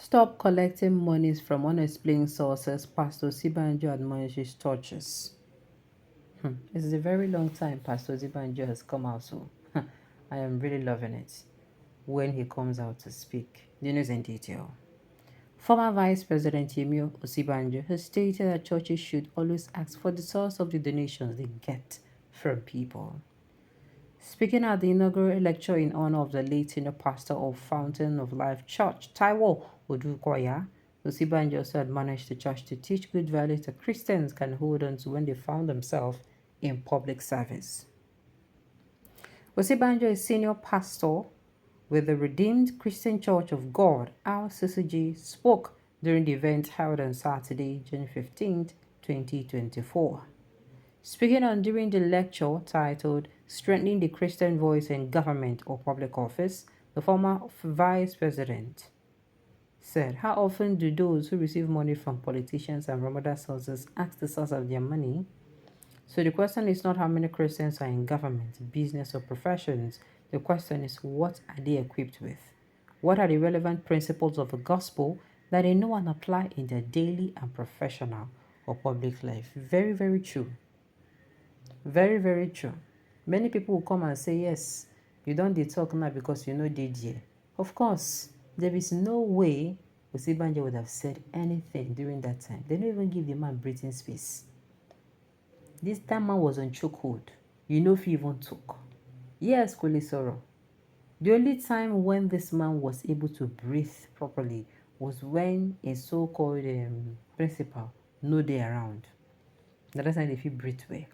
Stop collecting monies from unexplained sources, Pastor Osibanjo admonishes churches. It's a very long time Pastor Osibanjo has come out, so I am really loving it when he comes out to speak. The news in detail. Former Vice President Yemi Osibanjo has stated that churches should always ask for the source of the donations they get from people. Speaking at the inaugural lecture in honor of the late senior pastor of Fountain of Life Church, Taiwo Odukoya, Osibanjo also admonished the church to teach good values that Christians can hold on to when they found themselves in public service. Osibanjo is senior pastor with the Redeemed Christian Church of God, RCCG, spoke during the event held on Saturday, June 15th, 2024. Speaking on during the lecture titled Strengthening the Christian Voice in Government or Public Office, the former vice president said, "How often do those who receive money from politicians and from other sources ask the source of their money? So the question is not how many Christians are in government, business, or professions. The question is, what are they equipped with? What are the relevant principles of the gospel that they know and apply in their daily and professional or public life?" Very, very true. Very, very true. Many people will come and say, yes, you don't talk now because you know DJ. Of course, there is no way Osibanjo would have said anything during that time. They don't even give the man breathing space. This time man was on chokehold. You know if he even took. Yes, Kulisoro. The only time when this man was able to breathe properly was when a so-called principal no day around. The other time if he breathed well.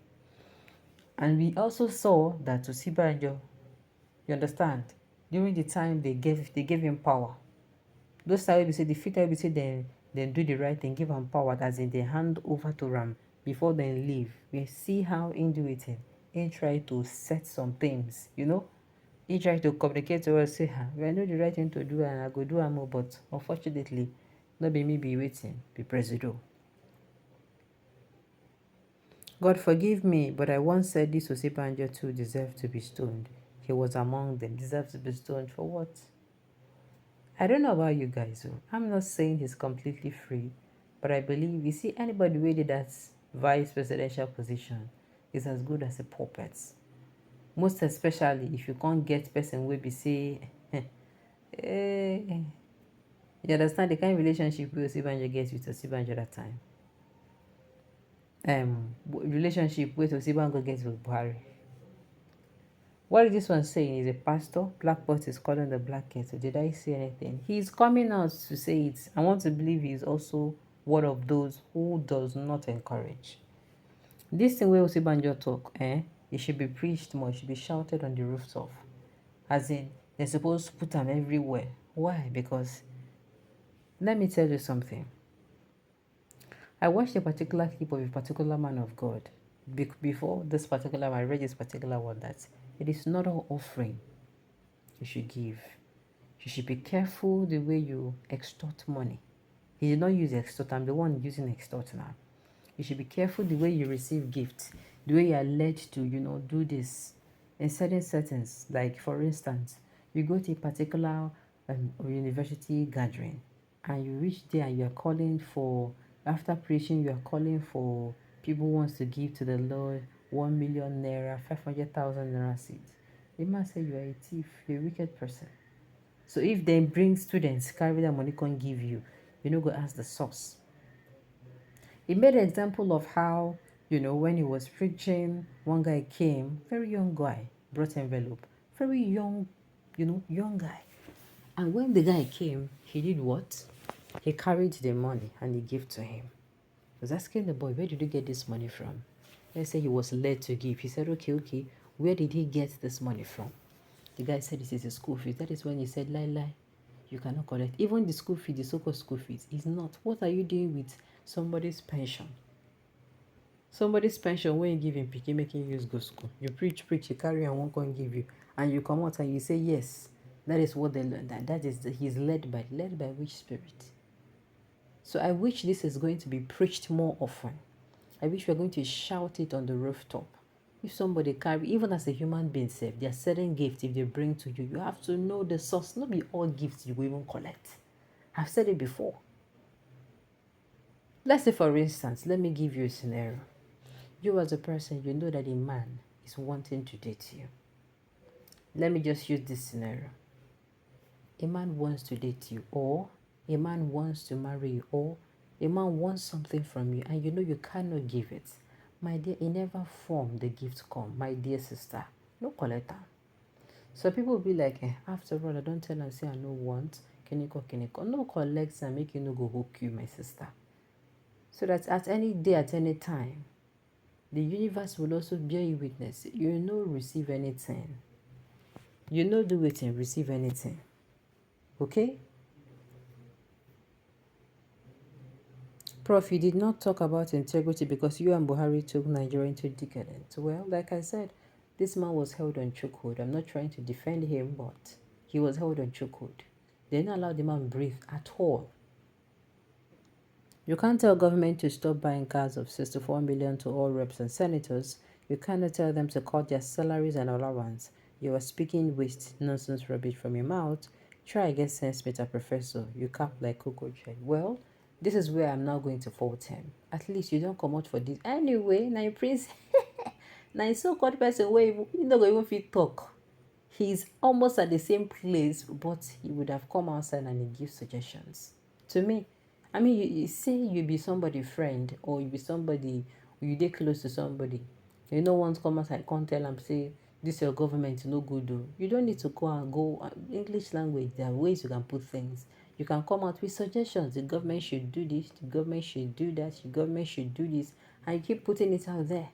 And we also saw that Osibanjo, you understand, during the time they gave him power. Those time we say the fit we say then do the right thing, give him power, as in they hand over to Ram before they leave. We see how in do it. He try to set some things, you know. He try to communicate to us, say, we know the right thing to do and I go do more, but unfortunately, not be me be waiting, be president. God forgive me, but I once said this Osibanjo too deserved to be stoned. He was among them. Deserved to be stoned for what? I don't know about you guys. I'm not saying he's completely free, but I believe you see anybody really that's vice presidential position is as good as a puppet. Most especially if you can't get person will be say, eh, you understand the kind of relationship we Osibanjo gets with Osibanjo that time. Relationship with Osibanjo gets with Buhari. What is this one saying? Is a pastor? Black box is calling the black cat. So did I say anything? He's coming out to say it. I want to believe he's also one of those who does not encourage. This thing where Osibanjo talk, it should be preached more. It should be shouted on the rooftop. As in, they're supposed to put them everywhere. Why? Because, let me tell you something. I watched a particular clip of a particular man of God. Before this particular one, I read this particular one that it is not all offering you should give. You should be careful the way you extort money. He did not use extort. I'm the one using extort now. You should be careful the way you receive gifts, the way you are led to, do this in certain settings. Like, for instance, you go to a particular university gathering and you reach there and you are calling for, after preaching, you are calling for people who wants to give to the Lord 1 million naira, 500,000 naira seeds. They might say you are a thief, you're a wicked person. So if they bring students, carry their money, can't give you, go ask the source. He made an example of how, when he was preaching, one guy came, very young guy, brought envelope, very young, young guy. And when the guy came, he did what? He carried the money and he gave to him. I was asking the boy, where did you get this money from? Let's say he was led to give. He said, okay, where did he get this money from? The guy said, this is a school fee. That is when he said, lie, you cannot collect. Even the school fee, the so-called school fees, is not. What are you doing with somebody's pension? Somebody's pension when you give him picking, making you use go school. You preach, you carry and one can give you. And you come out and you say, yes, that is what they learned. That is, he's led by which spirit? So I wish this is going to be preached more often. I wish we're going to shout it on the rooftop. If somebody carry, even as a human being, there are certain gifts if they bring to you, you have to know the source. Not be all gifts you will even collect. I've said it before. Let's say, for instance, let me give you a scenario. You as a person, you know that a man is wanting to date you. Let me just use this scenario. A man wants to date you, or a man wants to marry you, or a man wants something from you, and you know you cannot give it. My dear, in never form the gift come. My dear sister, no collect am. So people will be like, after all, I don't tell am say I no want. Can you go? No collect and make you no go hook you, my sister. So that at any day, at any time, the universe will also bear you witness. You will not receive anything. You know do it and receive anything. Okay? Prof, you did not talk about integrity because you and Buhari took Nigeria into decadence. Well, like I said, this man was held on chokehold. I'm not trying to defend him, but he was held on chokehold. They didn't allow the man breathe at all. You can't tell government to stop buying cars of 64 million to all reps and senators. You cannot tell them to cut their salaries and allowance. You are speaking waste, nonsense rubbish from your mouth. Try get sense, Mr. Professor. You cap like cockroach. Well, this is where I'm now going to fault him. At least you don't come out for this. Anyway, now you prince. Now you so-called person where you don't even fit talk. He's almost at the same place, but he would have come outside and he gives suggestions. To me, I mean, you say you be somebody friend, or you be somebody, or you dey close to somebody. You know, once come outside, can't tell them, say, this your government no good though. You don't need to go English language. There are ways you can put things. You can come out with suggestions. The government should do this. The government should do that. The government should do this. And you keep putting it out there.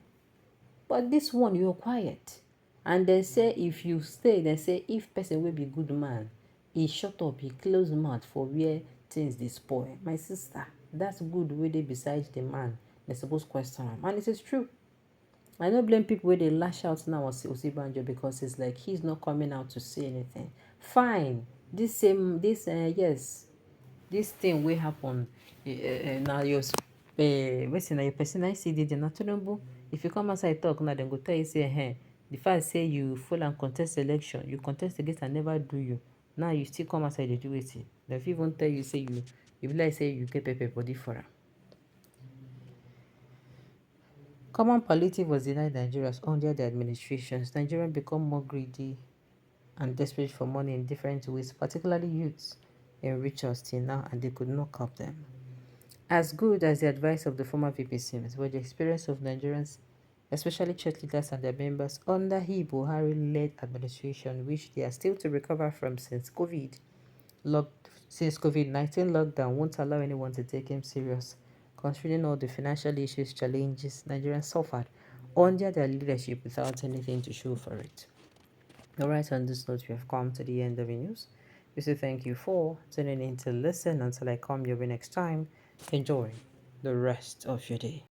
But this one, you're quiet. And they say if you stay, they say if person will be good man, he shut up, he close mouth for where things dey spoil. My sister, that's good wey dey beside the man. They suppose question him. And it is true. I don't blame people where they lash out now on OSINBAJO because it's like he's not coming out to say anything. Fine. This thing will happen. Now your wetin na your person I see did not know. If you come outside talk now, then go tell you say, hey, the fact say you full and contest election, you contest against and never do you. Now you still come outside to do it. They even tell you say you be like say you get pepper body for her. Common palliative was denied Nigerians under the administrations. Nigerians become more greedy and desperate for money in different ways, particularly youths in riches till now, and they could not curb them. As good as the advice of the former VP seems, but the experience of Nigerians, especially church leaders and their members, under Buhari-led administration, which they are still to recover from since COVID-19 lockdown, won't allow anyone to take him serious, considering all the financial issues, challenges Nigerians suffered under their leadership without anything to show for it. Alright, on this note, we have come to the end of the news. We say thank you for tuning in to listen. Until I come your way next time, enjoy the rest of your day.